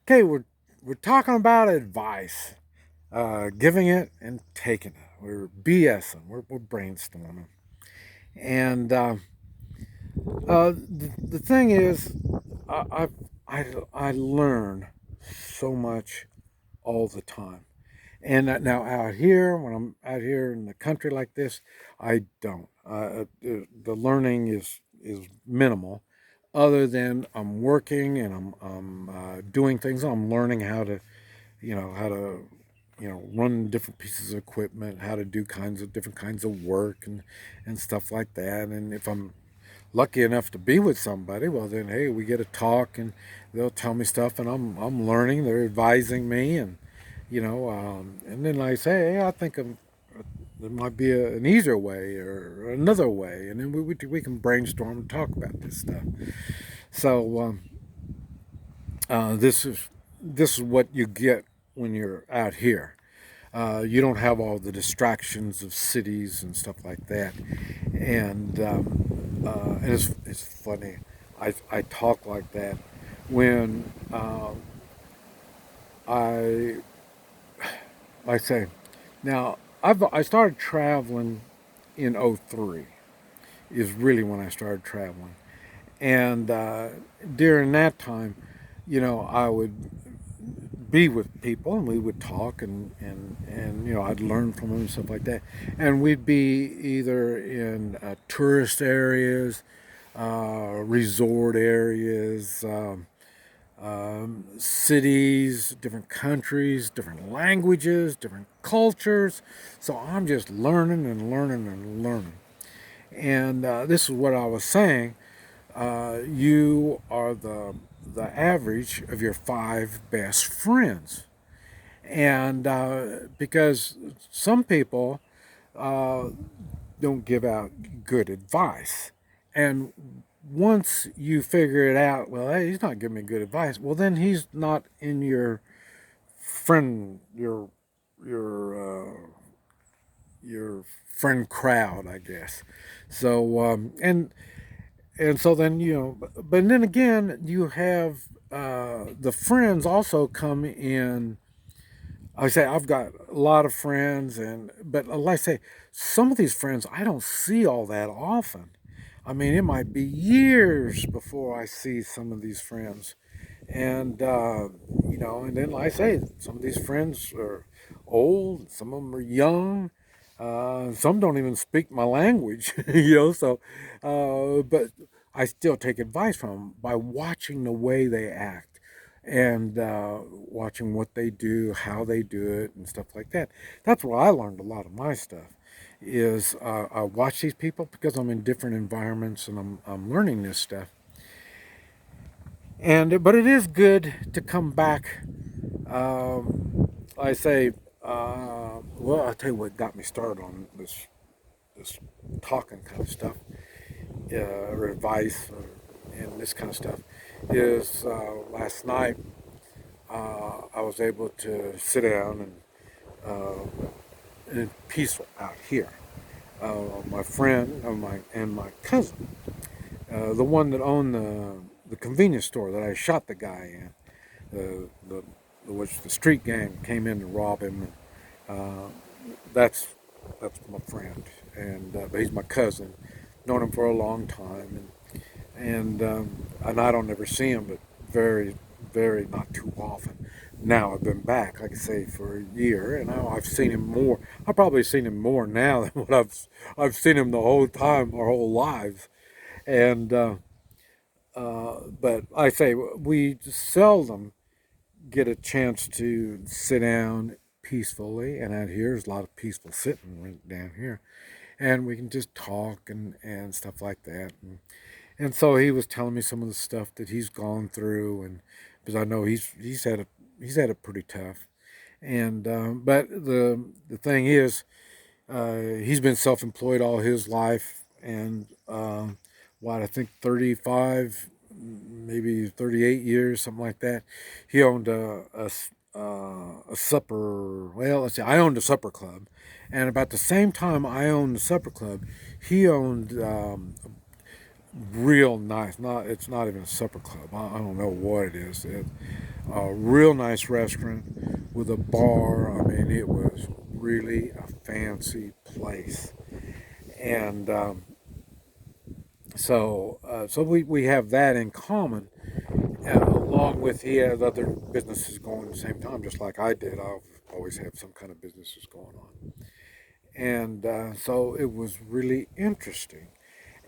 Okay, we're talking about advice, giving it and taking it. We're BSing. We're brainstorming, and the thing is, I, I learn so much all the time. And now out here, when I'm out here in the country like this, I don't. The learning is minimal, other than I'm working and I'm doing things. I'm learning how to run different pieces of equipment, how to do kinds of different kinds of work and stuff like that. And if I'm lucky enough to be with somebody, well then hey, we get to talk and they'll tell me stuff and I'm learning. They're advising me and then I say, hey, I think there might be an easier way or another way, and then we can brainstorm and talk about this stuff. So this is what you get when you're out here. You don't have all the distractions of cities and stuff like that, and it's funny. I talk like that when I I say now I started traveling in '03 is really when I started traveling, and during that time, I would be with people and we would talk and I'd learn from them and stuff like that, and we'd be either in tourist areas, resort areas, cities, different countries, different languages, different cultures. So I'm just learning and learning and learning. And this is what I was saying. You are the average of your five best friends, and because some people uh, don't give out good advice, and once you figure it out, well, hey, he's not giving me good advice. Well, then he's not in your friend, your friend crowd, I guess. So and so then but then again, you have the friends also come in. I say I've got a lot of friends, but like I say, some of these friends I don't see all that often. I mean, it might be years before I see some of these friends, and and then like I say, some of these friends are old, some of them are young, some don't even speak my language, So, but I still take advice from them by watching the way they act and watching what they do, how they do it, and stuff like that. That's where I learned a lot of my stuff. Is I watch these people because I'm in different environments and I'm learning this stuff. And but it is good to come back. I say, well, I'll tell you what got me started on this talking kind of stuff, or advice, and this kind of stuff, is last night I was able to sit down and peaceful out here. My friend, my cousin, the one that owned the convenience store that I shot the guy in, the which the street gang came in to rob him. Uh, that's my friend, and but he's my cousin. Known him for a long time, and I don't ever see him, but very very not too often. Now I've been back, like I say, for a year, and now I've seen him more. I've probably seen him more now than what I've seen him the whole time, our whole lives. And but I say we seldom get a chance to sit down peacefully, and out here there's a lot of peaceful sitting right down here, and we can just talk and stuff like that. And so he was telling me some of the stuff that he's gone through, and because I know he's had it pretty tough. And but the thing is, he's been self-employed all his life, and what I think 35, maybe 38 years, something like that. He owned a supper. Well, let's see. I owned a supper club, and about the same time I owned the supper club, he owned real nice. Not it's not even a supper club. I don't know what it is. a real nice restaurant with a bar. I mean, it was really a fancy place. And so we have that in common, along with he has other businesses going at the same time, just like I did. I've always had some kind of businesses going on. And so it was really interesting.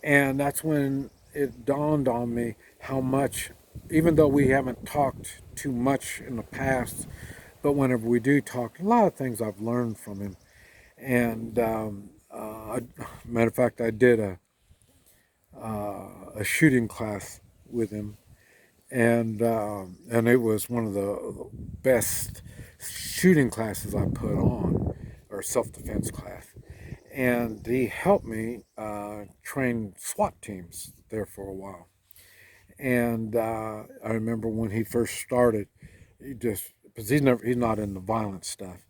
And that's when it dawned on me how much, even though we haven't talked too much in the past, but whenever we do talk, a lot of things I've learned from him. And matter of fact, I did a shooting class with him, and it was one of the best shooting classes I put on, or self-defense class. And he helped me train SWAT teams there for a while. And I remember when he first started, he just because he's not into violent stuff,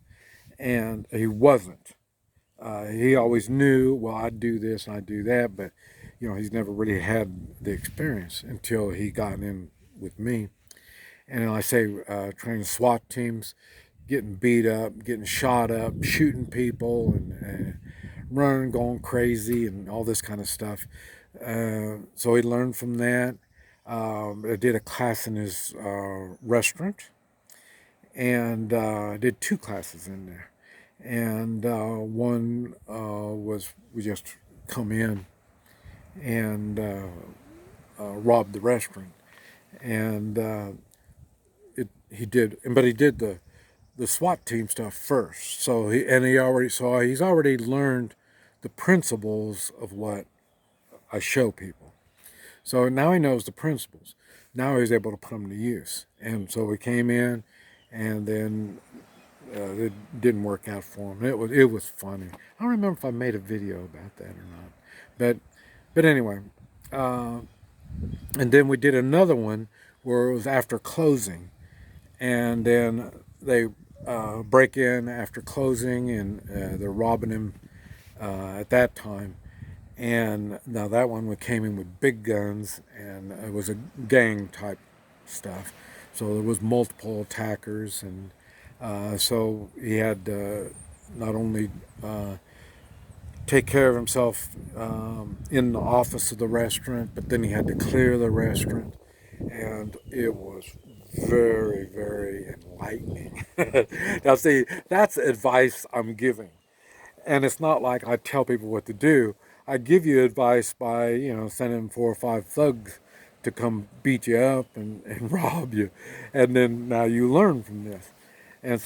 and he wasn't. He always knew, well, I do this and I do that, but he's never really had the experience until he got in with me. And I say, training SWAT teams, getting beat up, getting shot up, shooting people, and running, going crazy, and all this kind of stuff. So he learned from that. I did a class in his restaurant, and I did two classes in there. And one was we just come in and rob the restaurant, and he did, but he did the SWAT team stuff first. So he's already learned the principles of what I show people. So now he knows the principles. Now he's able to put them to use. And so we came in, and then it didn't work out for him. It was funny. I don't remember if I made a video about that or not, but anyway. Uh, and then we did another one where it was after closing, and then they break in after closing, and they're robbing him at that time. And now that one we came in with big guns, and it was a gang type stuff. So there was multiple attackers, and so he had not only take care of himself in the office of the restaurant, but then he had to clear the restaurant, and it was very, very enlightening. Now, see, that's advice I'm giving, and it's not like I tell people what to do. I give you advice by sending 4 or 5 thugs to come beat you up and rob you, and then now you learn from this, and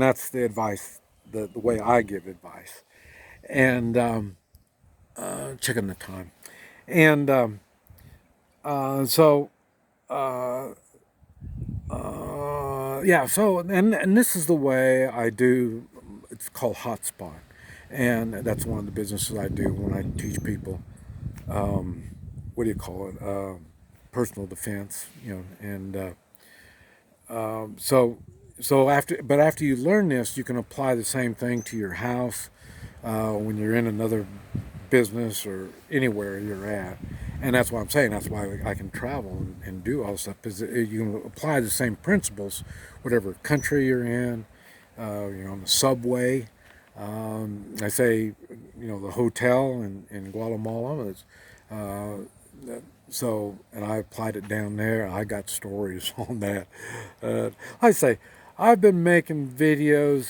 that's the advice, the way I give advice. And checking the time, and so yeah, so and this is the way I do. It's called Hotspot, and that's one of the businesses I do when I teach people. What do you call it? Personal defense, and so after you learn this, you can apply the same thing to your house when you're in another business or anywhere you're at. And that's what I'm saying. That's why I can travel and do all this stuff, because you can apply the same principles, whatever country you're in. On the subway. I say, the hotel in Guatemala is. And I applied it down there. I got stories on that. I say, I've been making videos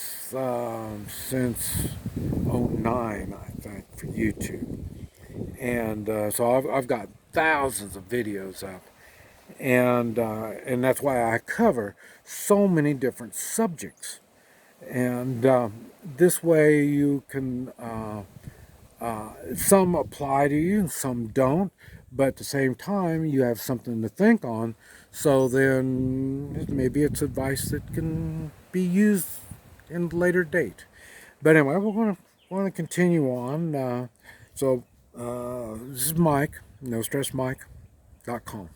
since '09, I think, for YouTube. And so I've got thousands of videos up. And that's why I cover so many different subjects. And this way you can, some apply to you and some don't, but at the same time you have something to think on, so then maybe it's advice that can be used in a later date. But anyway, we're going to continue on. So this is Mike, NoStressMike.com.